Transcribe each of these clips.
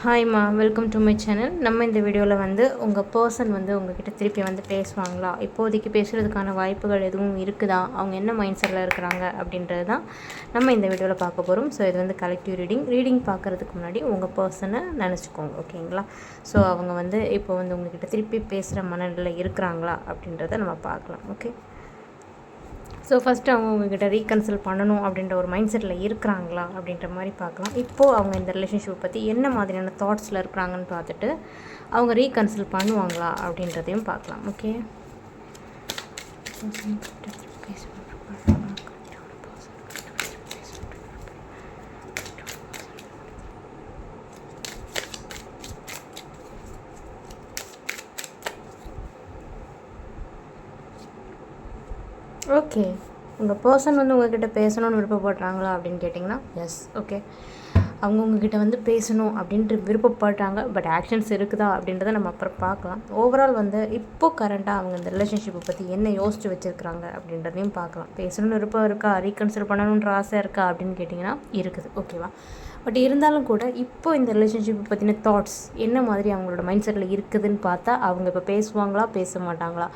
ஹாய்மா, welcome to my channel. நம்ம இந்த வீடியோவில் வந்து உங்கள் பர்சன் வந்து உங்ககிட்ட திருப்பி வந்து பேசுவாங்களா, இப்போதைக்கு பேசுகிறதுக்கான வாய்ப்புகள் எதுவும் இருக்குதா, அவங்க என்ன மைண்ட் செட்டில் இருக்கிறாங்க அப்படின்றது தான் நம்ம இந்த வீடியோவில் பார்க்க போகிறோம். ஸோ இது வந்து கலெக்டிவ் ரீடிங் பார்க்குறதுக்கு முன்னாடி உங்கள் பர்சனை நினச்சிக்கோங்க, ஓகேங்களா? ஸோ அவங்க வந்து இப்போ வந்து உங்ககிட்ட திருப்பி பேசுகிற மனநிலை இருக்கிறாங்களா அப்படின்றத நம்ம பார்க்கலாம். ஓகே, ஸோ ஃபஸ்ட்டு அவங்க உங்ககிட்ட ரீகன்சல் பண்ணணும் அப்படின்ற ஒரு மைண்ட் செட்டில் இருக்கிறாங்களா அப்படின்ற மாதிரி பார்க்கலாம். இப்போது அவங்க இந்த ரிலேஷன்ஷிப்பை பற்றி என்ன மாதிரியான தாட்ஸில் இருக்கிறாங்கன்னு பார்த்துட்டு அவங்க ரீகன்சல் பண்ணுவாங்களா அப்படின்றதையும் பார்க்கலாம். ஓகே, ஓகே, உங்கள் பர்சன் வந்து உங்கள்கிட்ட பேசணும்னு விருப்பப்படுறாங்களா அப்படின்னு கேட்டிங்கன்னா எஸ். ஓகே, அவங்க உங்ககிட்ட வந்து பேசணும் அப்படின்ட்டு விருப்பப்பட்டாங்க. பட் ஆக்ஷன்ஸ் இருக்குதா அப்படின்றத நம்ம அப்புறம் பார்க்கலாம். ஓவரால் வந்து இப்போது கரண்ட்டாக அவங்க இந்த ரிலேஷன்ஷிப்பை பற்றி என்ன யோசித்து வச்சுருக்கிறாங்க அப்படின்றதையும் பார்க்கலாம். பேசணும்னு விருப்பம் இருக்கா, ரீகன்சிடர் பண்ணணுன்ற ஆசை இருக்கா அப்படின்னு கேட்டிங்கன்னா இருக்குது. ஓகேவா? பட் இருந்தாலும் கூட இப்போ இந்த ரிலேஷன்ஷிப்பை பற்றின தாட்ஸ் என்ன மாதிரி அவங்களோட மைண்ட் செட்டில் இருக்குதுன்னு பார்த்தா அவங்க இப்போ பேசுவாங்களா பேச மாட்டாங்களா,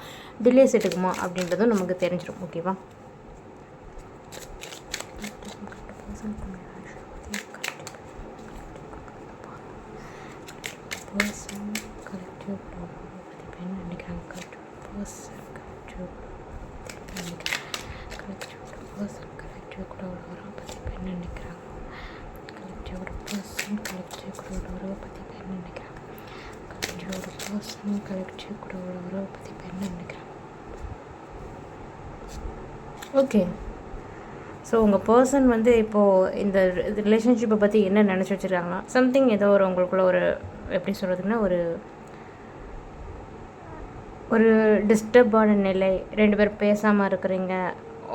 டிலேஸ் எடுக்குமா அப்படின்றதும் நமக்கு தெரிஞ்சிடும். ஓகேவா? பர்சன் கலெக்டிவ் பற்றி பெண் நினைக்கிறாங்க. கலெக்டிவ் கூட உறவை பற்றி பெண் நினைக்கிறாங்க. கலெக்டிவோட பர்சன் கலெக்டிவ் கூட உறவை பற்றி பெண் நினைக்கிறாங்க. கலெக்டிவோட பர்சன் கலெக்டிவ் கூட உறவை பற்றி பெண் நினைக்கிறாங்க. ஓகே, ஸோ உங்கள் பர்சன் வந்து இப்போது இந்த ரிலேஷன்ஷிப்பை பற்றி என்ன நினச்சி வச்சுருக்காங்க, சம்திங் ஏதோ ஒரு உங்களுக்குள்ள ஒரு எப்படி சொல்கிறதுன்னா ஒரு டிஸ்டர்பான நிலை, ரெண்டு பேர் பேசாமல் இருக்கிறீங்க,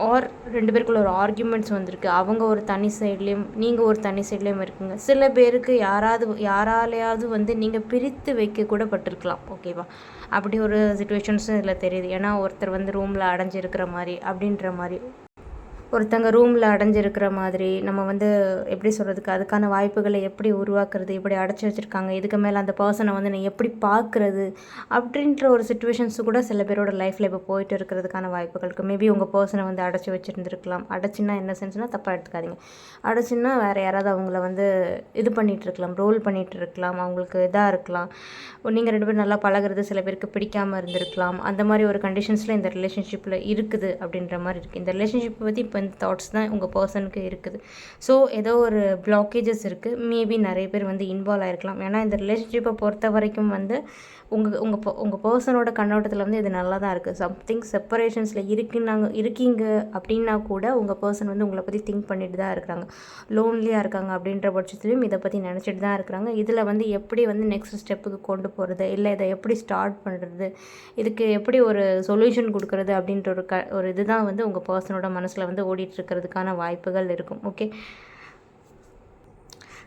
ஆர் ரெண்டு பேருக்குள்ள ஒரு ஆர்கியூமெண்ட்ஸ் வந்திருக்கு. அவங்க ஒரு தனி சைட்லேயும் நீங்கள் ஒரு தனி சைட்லேயும் இருக்குங்க. சில பேருக்கு யாராலையாவது வந்து நீங்கள் பிரித்து வைக்க கூட பட்டிருக்கலாம். ஓகேவா? அப்படி ஒரு சுச்சுவேஷன்ஸும் இதில் தெரியுது. ஏன்னா ஒருத்தர் வந்து ரூமில் அடைஞ்சிருக்கிற மாதிரி அப்படின்ற மாதிரி, ஒருத்தங்க ரூமில் அடைஞ்சிருக்கிற மாதிரி, நம்ம வந்து எப்படி சொல்கிறதுக்கு, அதுக்கான வாய்ப்புகளை எப்படி உருவாக்குறது, இப்படி அடைச்சி வச்சுருக்காங்க, இதுக்கு மேலே அந்த பர்சனை வந்து நான் எப்படி பார்க்குறது அப்படின்ற ஒரு சுச்சுவேஷன்ஸு கூட சில பேரோட லைஃப்பில் இப்போ போயிட்டு இருக்கிறதுக்கான வாய்ப்புகள் இருக்குது. மேபி உங்கள் பர்சனை வந்து அடைச்சி வச்சுருந்துருக்கலாம். அடைச்சின்னா என்ன சென்ஸ்னால் தப்பாக எடுத்துக்காதீங்க. அடைச்சின்னா வேறு யாராவது அவங்கள வந்து இது பண்ணிகிட்ருக்கலாம், ரோல் பண்ணிகிட்ருக்கலாம், அவங்களுக்கு இதாக இருக்கலாம். நீங்கள் ரெண்டு பேரும் நல்லா பழகிறது சில பேருக்கு பிடிக்காமல் இருந்திருக்கலாம். அந்த மாதிரி ஒரு கண்டிஷன்ஸில் இந்த ரிலேஷன்ஷிப்பில் இருக்குது அப்படின்ற மாதிரி இருக்குது. இந்த ரிலேஷன்ஷிப்பை பற்றி இப்போ இந்த தாட்ஸ் தான் உங்கள் பர்சனுக்கு இருக்குது. ஸோ ஏதோ ஒரு பிளாக்கேஜஸ் இருக்குது. மேபி நிறைய பேர் வந்து இன்வால்வ் ஆகிருக்கலாம். ஏன்னா இந்த ரிலேஷன்ஷிப்பை பொறுத்த வரைக்கும் வந்து உங்கள் பர்சனோட கண்ணோட்டத்தில் வந்து இது நல்லா தான் இருக்குது. சம்திங் செப்பரேஷன்ஸில் இருக்கீங்க அப்படின்னா கூட உங்கள் பர்சன் வந்து உங்களை பற்றி திங்க் பண்ணிட்டு தான் இருக்கிறாங்க. லோன்லியாக இருக்காங்க அப்படின்ற பட்சத்துலையும் இதை பற்றி நினச்சிட்டு தான் இருக்கிறாங்க. இதில் வந்து எப்படி வந்து நெக்ஸ்ட் ஸ்டெப்புக்கு கொண்டு போகிறது, இல்லை இதை எப்படி ஸ்டார்ட் பண்ணுறது, இதுக்கு எப்படி ஒரு சொல்யூஷன் கொடுக்குறது அப்படின்ற ஒரு இதுதான் வந்து உங்கள் பர்சனோட மனசில் வந்து ஓடிட்டுருக்கிறதுக்கான வாய்ப்புகள் இருக்கும். ஓகே,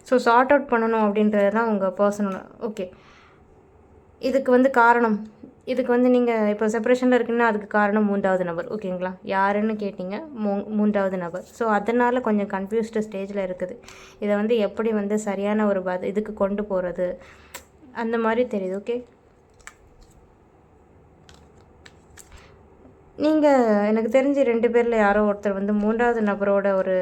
ஸோ சார்ட் அவுட் பண்ணணும் அப்படின்றது தான் உங்கள் பர்சனோட. ஓகே, இதுக்கு வந்து காரணம், இதுக்கு வந்து நீங்கள் இப்போ செப்பரேஷனில் இருக்குன்னா அதுக்கு காரணம் மூன்றாவது நபர். ஓகேங்களா? யாருன்னு கேட்டிங்க, மூன்றாவது நபர். ஸோ அதனால் கொஞ்சம் கன்ஃபியூஸ்டு ஸ்டேஜில் இருக்குது. இதை வந்து எப்படி வந்து சரியான ஒரு இதுக்கு கொண்டு போகிறது அந்த மாதிரி தெரியுது. ஓகே, நீங்கள் எனக்கு தெரிஞ்சு ரெண்டு பேரில் யாரோ ஒருத்தர் வந்து மூன்றாவது நபரோட ஒரு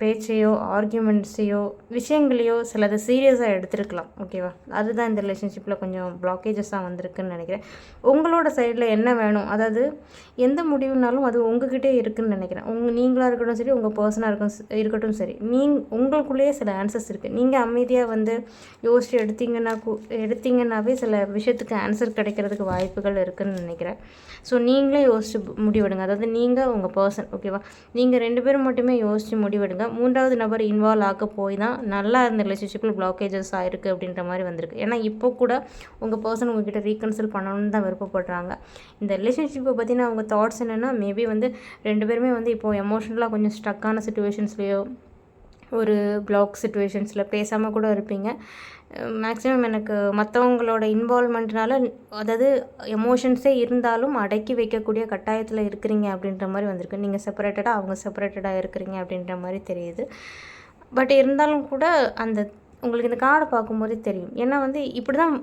பேச்சையோ ஆர்கியூமெண்ட்ஸையோ விஷயங்களையோ சிலது சீரியஸாக எடுத்துருக்கலாம். ஓகேவா? அதுதான் இந்த ரிலேஷன்ஷிப்பில் கொஞ்சம் பிளாக்கேஜஸாக வந்திருக்குன்னு நினைக்கிறேன். உங்களோட சைடில் என்ன வேணும், அதாவது எந்த முடிவுனாலும் அது உங்ககிட்டே இருக்குதுன்னு நினைக்கிறேன். நீங்களாக இருக்கட்டும் சரி, உங்கள் பர்சனாக இருக்கட்டும் சரி, உங்களுக்குள்ளேயே சில ஆன்சர்ஸ் இருக்குது. நீங்கள் அமைதியாக வந்து யோசித்து எடுத்தீங்கன்னாவே சில விஷயத்துக்கு ஆன்சர் கிடைக்கிறதுக்கு வாய்ப்புகள் இருக்குதுன்னு நினைக்கிறேன். ஸோ நீங்களே யோசித்து முடிவெடுங்க. அதாவது நீங்கள் உங்கள் பர்சன். ஓகேவா? நீங்கள் ரெண்டு பேரும் மட்டுமே யோசித்து முடிவெடுங்க. மூன்றாவது நபர் இன்வால்வ் ஆக போய் தான் நல்லா இருந்த ரிலேஷன்ஷிப்பில் பிளாக்கேஜஸ் ஆகிருக்கு அப்படின்ற மாதிரி வந்திருக்கு. ஏன்னா இப்போ கூட உங்கள் பர்சன் உங்ககிட்ட ரீகன்சில் பண்ணணும்னு தான் விருப்பப்படுறாங்க. இந்த ரிலேஷன்ஷிப்பை பற்றின அவங்க தாட்ஸ் என்னென்னா, மேபி வந்து ரெண்டு பேருமே வந்து இப்போது எமோஷனலாக கொஞ்சம் ஸ்டக்கான சுச்சுவேஷன்ஸ்லேயோ ஒரு பிளாக் சுச்சுவேஷன்ஸில் பேசாமல் கூட இருப்பீங்க. மேக்ஸிமம் எனக்கு மற்றவங்களோட இன்வால்மெண்ட்னால, அதாவது எமோஷன்ஸே இருந்தாலும் அடக்கி வைக்கக்கூடிய கட்டாயத்தில் இருக்கிறீங்க அப்படின்ற மாதிரி வந்திருக்கு. நீங்கள் செப்பரேட்டடாக, அவங்க செப்பரேட்டடாக இருக்கிறீங்க அப்படின்ற மாதிரி தெரியுது. பட் இருந்தாலும் கூட அந்த உங்களுக்கு இந்த கார்டை பார்க்கும்போதே தெரியும். ஏன்னா வந்து இப்படி தான்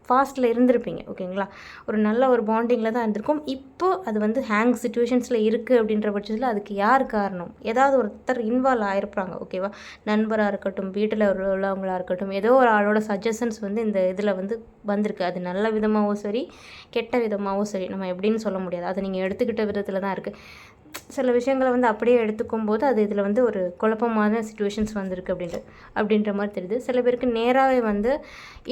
ஃபாஸ்ட்டில் இருந்திருப்பீங்க. ஓகேங்களா? ஒரு நல்ல ஒரு பாண்டிங்கில் தான் இருந்திருக்கும். இப்போது அது வந்து ஹேங் சிச்சுவேஷன்ஸில் இருக்குது அப்படின்ற பட்சத்தில் அதுக்கு யார் காரணம்? ஏதாவது ஒருத்தர் இன்வால்வ் ஆகிருப்பாங்க. ஓகேவா? நண்பராக இருக்கட்டும், வீட்டில் உள்ளவங்களாக இருக்கட்டும், ஏதோ ஒரு ஆளோட சஜஷன்ஸ் வந்து இந்த இதில் வந்து வந்திருக்கு. அது நல்ல விதமாகவும் சரி, கெட்ட விதமாகவும் சரி, நம்ம எப்படின்னு சொல்ல முடியாது. அதை நீங்கள் எடுத்துக்கிட்ட விதத்தில் தான் இருக்குது. சில விஷயங்களை வந்து அப்படியே எடுத்துக்கும் போது அது இதில் வந்து ஒரு குழப்பமான சிச்சுவேஷன்ஸ் வந்திருக்கு அப்படின்ற மாதிரி தெரியுது. சில பேருக்கு நேராகவே வந்து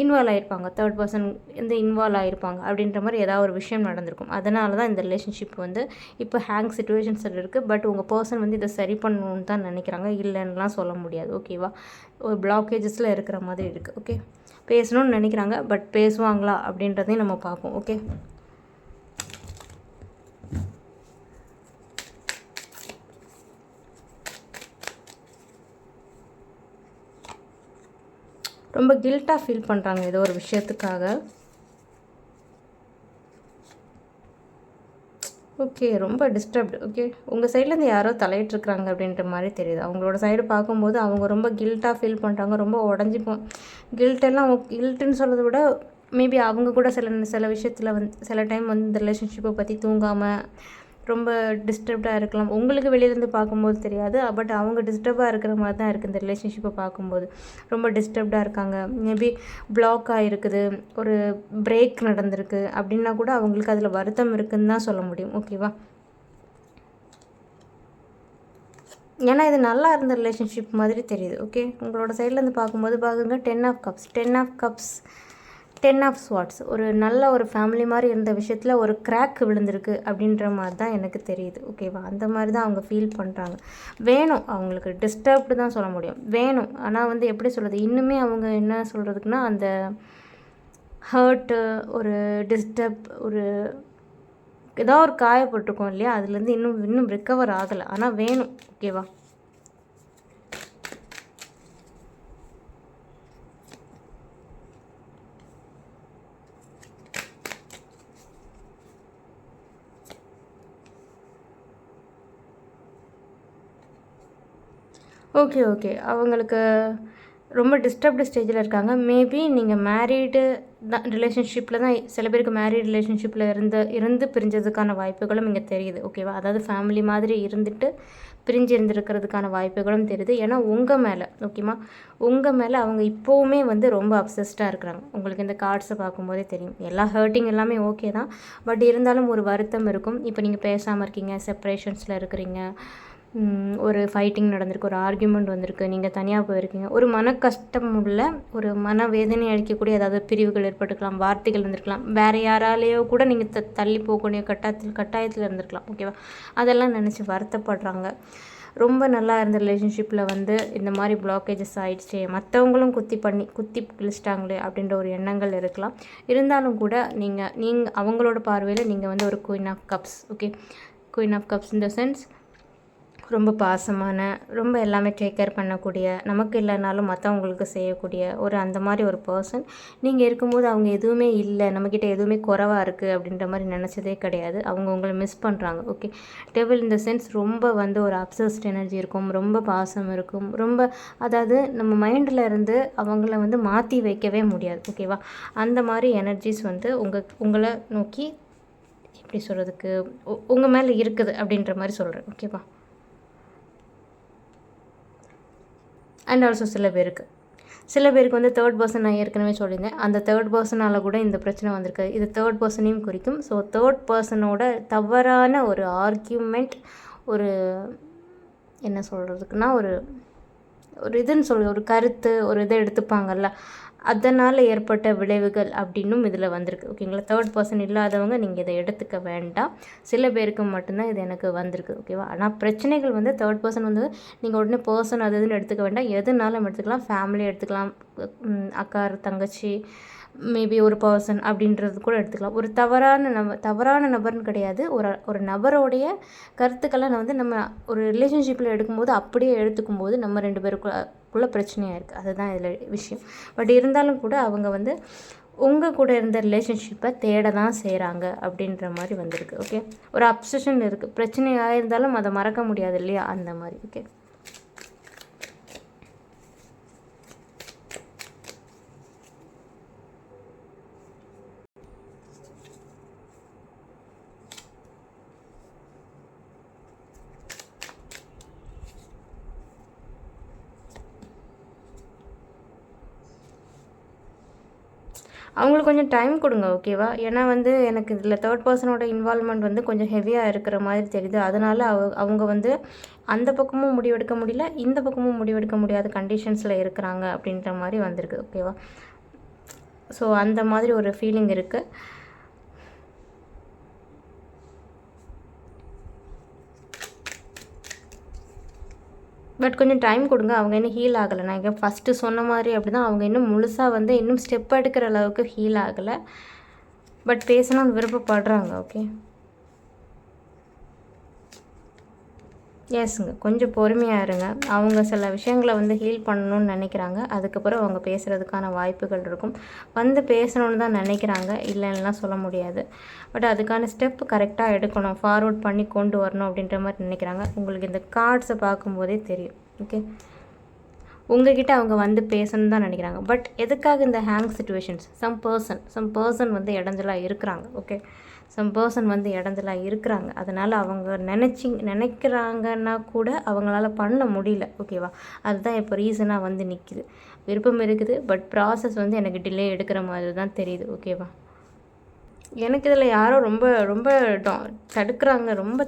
இன்வால்வ் ஆகிருப்பாங்க, தேர்ட் பர்சன் வந்து இன்வால்வ் ஆகிருப்பாங்க அப்படின்ற மாதிரி ஏதாவது ஒரு விஷயம் நடந்திருக்கும். அதனால தான் இந்த ரிலேஷன்ஷிப் வந்து இப்போ ஹேங் சிச்சுவேஷன்ஸில் இருக்குது. பட் உங்கள் பர்சன் வந்து இதை சரி பண்ணணுன்னு தான் நினைக்கிறாங்க, இல்லைன்னுலாம் சொல்ல முடியாது. ஓகேவா? ஒரு பிளாக்கேஜஸில் இருக்கிற மாதிரி இருக்குது. ஓகே, பேசணும்னு நினைக்கிறாங்க, பட் பேசுவாங்களா அப்படின்றதையும் நம்ம பார்ப்போம். ஓகே, ரொம்ப கில்ட்டாக ஃபீல் பண்ணுறாங்க ஏதோ ஒரு விஷயத்துக்காக. ஓகே, ரொம்ப டிஸ்டர்ப்டு. ஓகே, உங்கள் சைட்லேருந்து யாரோ தலையிட்டுருக்குறாங்க அப்படின்ற மாதிரி தெரியுது. அவங்களோட சைடு பார்க்கும்போது அவங்க ரொம்ப கில்ட்டாக ஃபீல் பண்ணுறாங்க, ரொம்ப உடஞ்சி கில்ட்டெல்லாம் கில்ட்டுன்னு சொல்கிறத விட மேபி அவங்க கூட சில விஷயத்தில் வந்து சில டைம் வந்து இந்த ரிலேஷன்ஷிப்பை பற்றி தூங்காமல் ரொம்ப டிஸ்டர்ப்டாக இருக்கலாம். உங்களுக்கு வெளியிலேருந்து பார்க்கும்போது தெரியாது, பட் அவங்க டிஸ்டர்பாக இருக்கிற மாதிரி தான் இருக்குது இந்த ரிலேஷன்ஷிப்பை பார்க்கும்போது. ரொம்ப டிஸ்டர்ப்டாக இருக்காங்க, மேபி பிளாக் ஆகிருக்குது, ஒரு பிரேக் நடந்திருக்கு அப்படின்னா கூட அவங்களுக்கு அதில் வருத்தம் இருக்குதுன்னு தான் சொல்ல முடியும். ஓகேவா? ஏன்னா இது நல்லா இருந்த ரிலேஷன்ஷிப் மாதிரி தெரியுது. ஓகே, உங்களோட சைட்லேருந்து பார்க்கும்போது பாருங்க, 10 ஆஃப் கப்ஸ் 10 ஆஃப் ஸ்வாட்ஸ், ஒரு நல்ல ஒரு ஃபேமிலி மாதிரி இருந்த விஷயத்தில் ஒரு கிராக் விழுந்திருக்கு அப்படின்ற மாதிரி தான் எனக்கு தெரியுது. ஓகேவா? அந்த மாதிரி தான் அவங்க ஃபீல் பண்ணுறாங்க. வேணும், அவங்களுக்கு டிஸ்டர்ப்டு தான் சொல்ல முடியும், வேணும். ஆனால் வந்து எப்படி சொல்கிறது, இன்னுமே அவங்க என்ன சொல்கிறதுக்குன்னா அந்த ஹர்ட்டு, ஒரு டிஸ்டர்ப், ஒரு ஏதோ ஒரு காயப்பட்டிருக்கோம் இல்லையா, அதுலேருந்து இன்னும் ரிக்கவர் ஆகலை. ஆனால் வேணும். ஓகேவா? ஓகே. அவங்களுக்கு ரொம்ப டிஸ்டர்ப்டு ஸ்டேஜில் இருக்காங்க. மேபி நீங்கள் மேரீடு தான் ரிலேஷன்ஷிப்பில் தான், சில பேருக்கு மேரீட் ரிலேஷன்ஷிப்பில் இருந்து பிரிஞ்சதுக்கான வாய்ப்புகளும் இங்கே தெரியுது. ஓகேவா? அதாவது ஃபேமிலி மாதிரி இருந்துட்டு பிரிஞ்சு இருந்திருக்கிறதுக்கான வாய்ப்புகளும் தெரியுது. ஏன்னா உங்கள் மேலே, ஓகேமா, உங்கள் மேலே அவங்க இப்போவுமே வந்து ரொம்ப அப்சஸ்டாக இருக்கிறாங்க. உங்களுக்கு இந்த கார்ட்ஸை பார்க்கும்போதே தெரியும். எல்லா ஹர்ட்டிங் எல்லாமே ஓகே தான், பட் இருந்தாலும் ஒரு வருத்தம் இருக்கும். இப்போ நீங்கள் பேசாமல் இருக்கீங்க, செப்பரேஷன்ஸில் இருக்கிறீங்க, ஒரு ஃபைட்டிங் நடந்திருக்கு, ஒரு ஆர்கியூமெண்ட் வந்திருக்கு, நீங்கள் தனியாக போயிருக்கீங்க, ஒரு மன கஷ்டம் உள்ள, ஒரு மனவேதனை அளிக்கக்கூடிய ஏதாவது பிரிவுகள் ஏற்பட்டுக்கலாம், வார்த்தைகள் இருந்திருக்கலாம், வேறு யாராலேயோ கூட நீங்கள் தள்ளி போகக்கூடிய கட்டாயத்தில் இருந்திருக்கலாம். ஓகேவா? அதெல்லாம் நினச்சி வருத்தப்படுறாங்க. ரொம்ப நல்லா இருந்த ரிலேஷன்ஷிப்பில் வந்து இந்த மாதிரி பிளாக்கேஜஸ் ஆகிடுச்சு, மற்றவங்களும் குத்தி கிழிச்சிட்டாங்களே அப்படின்ற ஒரு எண்ணங்கள் இருக்கலாம். இருந்தாலும் கூட நீங்கள் அவங்களோட பார்வையில் நீங்கள் வந்து ஒரு queen of cups. Okay, queen of cups in the sense ரொம்ப பாசமான, ரொம்ப எல்லாமே டேக் கேர் பண்ணக்கூடிய, நமக்கு இல்லைனாலும் மற்றவங்களுக்கு செய்யக்கூடிய ஒரு அந்த மாதிரி ஒரு பர்சன். நீங்கள் இருக்கும்போது அவங்க எதுவுமே இல்லை, நம்மக்கிட்ட எதுவுமே குறைவாக இருக்குது அப்படின்ற மாதிரி நினச்சதே கிடையாது. அவங்க உங்களை மிஸ் பண்ணுறாங்க. ஓகே, டெவில் இந்த சென்ஸ் ரொம்ப வந்து ஒரு அப்சஸ்ட் எனர்ஜி இருக்கும், ரொம்ப பாசம் இருக்கும், ரொம்ப, அதாவது நம்ம மைண்டில் இருந்து அவங்கள வந்து மாற்றி வைக்கவே முடியாது. ஓகேவா? அந்த மாதிரி எனர்ஜிஸ் வந்து உங்களை நோக்கி எப்படி சொல்கிறதுக்கு, உங்கள் மேலே இருக்குது அப்படின்ற மாதிரி சொல்கிறேன். ஓகேவா? அண்ட் ஆல்சோ சில பேருக்கு வந்து தேர்ட் பர்சன், நான் ஏற்கனவே சொல்லியிருந்தேன், அந்த தேர்ட் பர்சனால் கூட இந்த பிரச்சனை வந்திருக்கு. இது தேர்ட் பர்சனையும் குறிக்கும். ஸோ தேர்ட் பர்சனோட தவறான ஒரு ஆர்கியூமெண்ட், ஒரு என்ன சொல்கிறதுக்குன்னா ஒரு இதுன்னு ஒரு கருத்து, ஒரு இதை எடுத்துப்பாங்கல்ல, அதனால் ஏற்பட்ட விளைவுகள் அப்படின்னும் இதில் வந்திருக்கு. ஓகேங்களா? தேர்ட் பர்சன் இல்லாதவங்க நீங்கள் இதை எடுத்துக்க வேண்டாம். சில பேருக்கு மட்டும்தான் இது எனக்கு வந்திருக்கு. ஓகேவா? ஆனால் பிரச்சனைகள் வந்து தேர்ட் பர்சன் வந்து நீங்கள் உடனே பர்சன் அது இதுன்னு எடுத்துக்க வேண்டாம். எதுனாலும் எடுத்துக்கலாம். ஃபேமிலி எடுத்துக்கலாம், அக்கா தங்கச்சி, மேபி ஒரு பர்சன் அப்படின்றது கூட எடுத்துக்கலாம். ஒரு தவறான நபர்னு கிடையாது. ஒரு நபரோடைய கருத்துக்களை வந்து நம்ம ஒரு ரிலேஷன்ஷிப்பில் எடுக்கும்போது அப்படியே எடுத்துக்கும்போது நம்ம 2 பேருக்குள்ள பிரச்சனையாக இருக்குது. அதுதான் இதில் விஷயம். பட் இருந்தாலும் கூட அவங்க வந்து உங்கள் கூட இருந்த ரிலேஷன்ஷிப்பை தேட தான் செய்கிறாங்க அப்படின்ற மாதிரி வந்திருக்கு. ஓகே, ஒரு அப்சஷன் இருக்குது. பிரச்சனையாக இருந்தாலும் அதை மறக்க முடியாது இல்லையா, அந்த மாதிரி. ஓகே, அவங்களுக்கு கொஞ்சம் டைம் கொடுங்க, ஓகேவா? ஏன்னா வந்து எனக்கு இதில் தேர்ட் பர்சனோட இன்வால்வ்மெண்ட் வந்து கொஞ்சம் ஹெவியாக இருக்கிற மாதிரி தெரியுது. அதனால் அவங்க வந்து அந்த பக்கமும் முடிவெடுக்க முடியல, இந்த பக்கமும் முடிவெடுக்க முடியாத கண்டிஷன்ஸில் இருக்கிறாங்க அப்படின்ற மாதிரி வந்திருக்கு, ஓகேவா? ஸோ அந்த மாதிரி ஒரு ஃபீலிங் இருக்குது. பட் கொஞ்சம் டைம் கொடுங்க. அவங்க இன்னும் ஹீல் ஆகலை. நான் இங்கே ஃபஸ்ட்டு சொன்ன மாதிரி அப்படி தான், அவங்க இன்னும் முழுசாக வந்து இன்னும் ஸ்டெப் எடுக்கிற அளவுக்கு ஹீல் ஆகலை. பட் பேசணும்னு விருப்பப்படுறாங்க, ஓகே? எஸ்ங்க, கொஞ்சம் பொறுமையாக இருங்க. அவங்க சில விஷயங்களை வந்து ஹீல் பண்ணணும்னு நினைக்கிறாங்க. அதுக்கப்புறம் அவங்க பேசுகிறதுக்கான வாய்ப்புகள் இருக்கும். வந்து பேசணுன்னு தான் நினைக்கிறாங்க, இல்லைன்னுலாம் சொல்ல முடியாது. பட் அதுக்கான ஸ்டெப் கரெக்டாக எடுக்கணும், ஃபார்வர்ட் பண்ணி கொண்டு வரணும் அப்படின்ற மாதிரி நினைக்கிறாங்க. உங்களுக்கு இந்த கார்ட்ஸை பார்க்கும்போதே தெரியும், ஓகே? உங்ககிட்ட அவங்க வந்து பேசணுன்னு தான் நினைக்கிறாங்க. பட் எதுக்காக இந்த ஹேங் சிச்சுவேஷன்ஸ்? சம் பர்சன் வந்து இடைஞ்சலாக இருக்கிறாங்க, ஓகே? சம் பர்சன் வந்து இடைஞ்சலாக இருக்கிறாங்க. அதனால் அவங்க நினைக்கிறாங்கன்னா கூட அவங்களால பண்ண முடியல, ஓகேவா? அதுதான் இப்போ ரீசனாக வந்து நிற்கிது. விருப்பம் இருக்குது, பட் ப்ராசஸ் வந்து எனக்கு டிலே எடுக்கிற மாதிரி தான் தெரியுது, ஓகேவா? எனக்கு இதில் யாரோ ரொம்ப ரொம்ப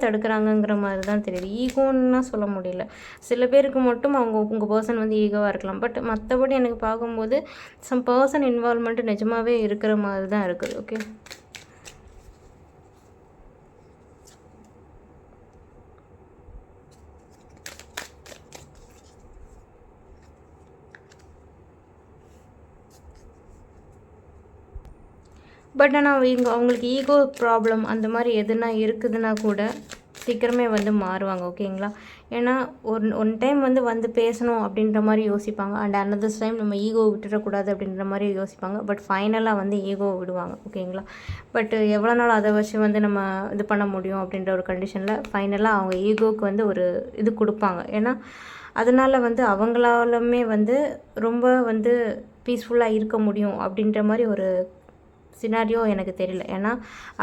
தடுக்கிறாங்கங்கிற மாதிரி தான் தெரியுது. ஈகோன்னா சொல்ல முடியல. சில பேருக்கு மட்டும் உங்கள் பர்சன் வந்து ஈகோவாக இருக்கலாம். பட் மற்றபடி எனக்கு பார்க்கும்போது சம் பர்சன் இன்வால்வ்மெண்ட்டு நிஜமாகவே இருக்கிற மாதிரி தான் இருக்குது, ஓகே? பட் ஆனால் அவங்களுக்கு ஈகோ ப்ராப்ளம் அந்த மாதிரி எதுனா இருக்குதுன்னா கூட சீக்கிரமே வந்து மாறுவாங்க, ஓகேங்களா? ஏன்னா ஒன் டைம் வந்து பேசணும் அப்படின்ற மாதிரி யோசிப்பாங்க. அண்ட் அனதர் டைம் நம்ம ஈகோ விட்டுறக்கூடாது அப்படின்ற மாதிரி யோசிப்பாங்க. பட் ஃபைனலாக வந்து ஈகோ விடுவாங்க, ஓகேங்களா? பட் எவ்வளோ நாள் அதை வச்சு வந்து நம்ம இது பண்ண முடியும் அப்படின்ற ஒரு கண்டிஷனில் ஃபைனலாக அவங்க ஈகோவுக்கு வந்து ஒரு இது கொடுப்பாங்க. ஏன்னா அதனால் வந்து அவங்களாலுமே வந்து ரொம்ப வந்து பீஸ்ஃபுல்லாக இருக்க முடியும் அப்படின்ற மாதிரி ஒரு சினாரியோ எனக்கு தெரியல. ஏன்னா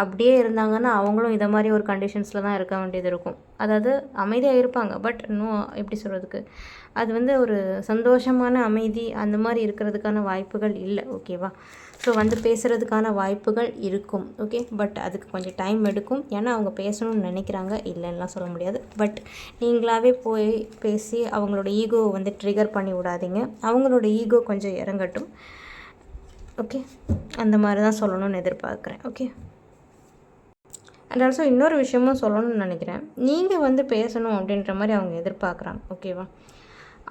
அப்படியே இருந்தாங்கன்னா அவங்களும் இதை மாதிரி ஒரு கண்டிஷன்ஸில் தான் இருக்க வேண்டியது இருக்கும். அதாவது அமைதியாக இருப்பாங்க, பட் இன்னும் எப்படி சொல்கிறதுக்கு, அது வந்து ஒரு சந்தோஷமான அமைதி அந்த மாதிரி இருக்கிறதுக்கான வாய்ப்புகள் இல்லை, ஓகேவா? ஸோ வந்து பேசுகிறதுக்கான வாய்ப்புகள் இருக்கும், ஓகே? பட் அதுக்கு கொஞ்சம் டைம் எடுக்கும். ஏன்னா அவங்க பேசணும்னு நினைக்கிறாங்க, இல்லைன்னா சொல்ல முடியாது. பட் நீங்களாகவே போய் பேசி அவங்களோட ஈகோவை வந்து ட்ரிகர் பண்ணி விடாதீங்க. அவங்களோட ஈகோ கொஞ்சம் இறங்கட்டும், ஓகே? அந்த மாதிரி தான் சொல்லணும்னு எதிர்பார்க்குறேன், ஓகே? அண்ட் ஆல்சோ இன்னொரு விஷயமும் சொல்லணும்னு நினைக்கிறேன். நீங்கள் வந்து பேசணும் அப்படின்ற மாதிரி அவங்க எதிர்பார்க்குறாங்க, ஓகேவா?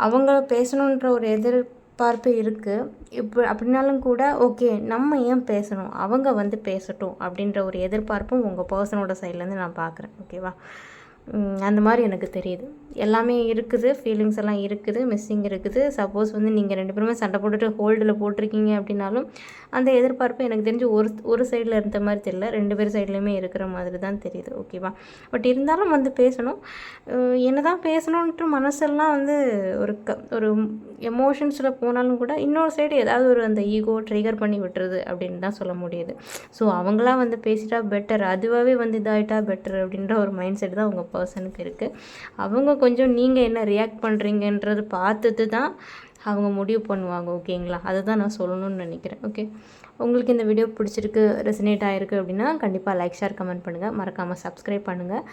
அவங்க பேசணுன்ற ஒரு எதிர்பார்ப்பு இருக்குது. இப்போ அப்படின்னாலும் கூட ஓகே, நம்ம ஏன் பேசணும், அவங்க வந்து பேசட்டும் அப்படின்ற ஒரு எதிர்பார்ப்பும் உங்கள் பர்சனோட சைட்லேருந்து நான் பார்க்குறேன், ஓகேவா? அந்த மாதிரி எனக்கு தெரியுது. எல்லாமே இருக்குது, ஃபீலிங்ஸ் எல்லாம் இருக்குது, மிஸ்ஸிங் இருக்குது. சப்போஸ் வந்து நீங்கள் 2 பேருமே சண்டை போட்டுட்டு ஹோல்டில் போட்டிருக்கீங்க அப்படின்னாலும் அந்த எதிர்பார்ப்பு எனக்கு தெரிஞ்சு ஒரு சைடில் இருந்த மாதிரி தெரியல, 2 பேர் சைட்லேயுமே இருக்கிற மாதிரி தான் தெரியுது, ஓகேவா? பட் இருந்தாலும் வந்து பேசணும். என்ன தான் பேசணுன்ட்டு மனசெல்லாம் வந்து ஒரு எமோஷன்ஸில் போனாலும் கூட இன்னொரு சைடு ஏதாவது ஒரு அந்த ஈகோ ட்ரிகர் பண்ணி விட்டுருது அப்படின்னு தான் சொல்ல முடியுது. ஸோ அவங்களாம் வந்து பேசிட்டா பெட்டர், அதுவாகவே வந்து இதாகிட்டா பெட்டர் அப்படின்ற ஒரு மைண்ட் செட் தான் உங்கள் பர்சனுக்கு இருக்குது. அவங்க கொஞ்சம் நீங்கள் என்ன ரியாக்ட் பண்ணுறீங்கன்றது பார்த்துட்டு தான் அவங்க முடிவு பண்ணுவாங்க, ஓகேங்களா? அதுதான் நான் சொல்லணும்னு நினைக்கிறேன், ஓகே? உங்களுக்கு இந்த வீடியோ பிடிச்சிருக்கு, ரெசனேட் ஆகிருக்கு அப்படின்னா கண்டிப்பாக லைக், ஷேர், கமெண்ட் பண்ணுங்கள். மறக்காமல் சப்ஸ்கிரைப் பண்ணுங்கள்.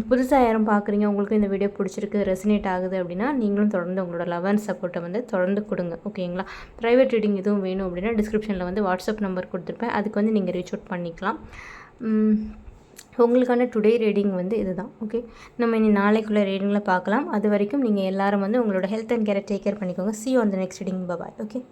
புதுசாக யாரும் பார்க்குறீங்க, உங்களுக்கு இந்த வீடியோ பிடிச்சிருக்கு, ரெசனேட் ஆகுது அப்படின்னா நீங்களும் தொடர்ந்து உங்களோட லவ் அண்ட் சப்போர்ட்டை வந்து தொடர்ந்து கொடுங்க, ஓகேங்களா? ப்ரைவேட் ரீடிங் எதுவும் வேணும் அப்படின்னா டிஸ்கிரிப்ஷனில் வந்து வாட்ஸ்அப் நம்பர் கொடுத்துருப்பேன், அதுக்கு வந்து நீங்கள் ரீச் அவுட் பண்ணிக்கலாம். உங்களுக்கான டுடே ரீடிங் வந்து இதுதான், ஓகே? நம்ம இனி நாளைக்குள்ளே ரீடிங்கில் பார்க்கலாம். அது வரைக்கும் நீங்கள் எல்லோரும் வந்து உங்களோட ஹெல்த் அண்ட் கேரை டேக் கேர் பண்ணிக்கோங்க. See you on the next reading. Bye bye, okay?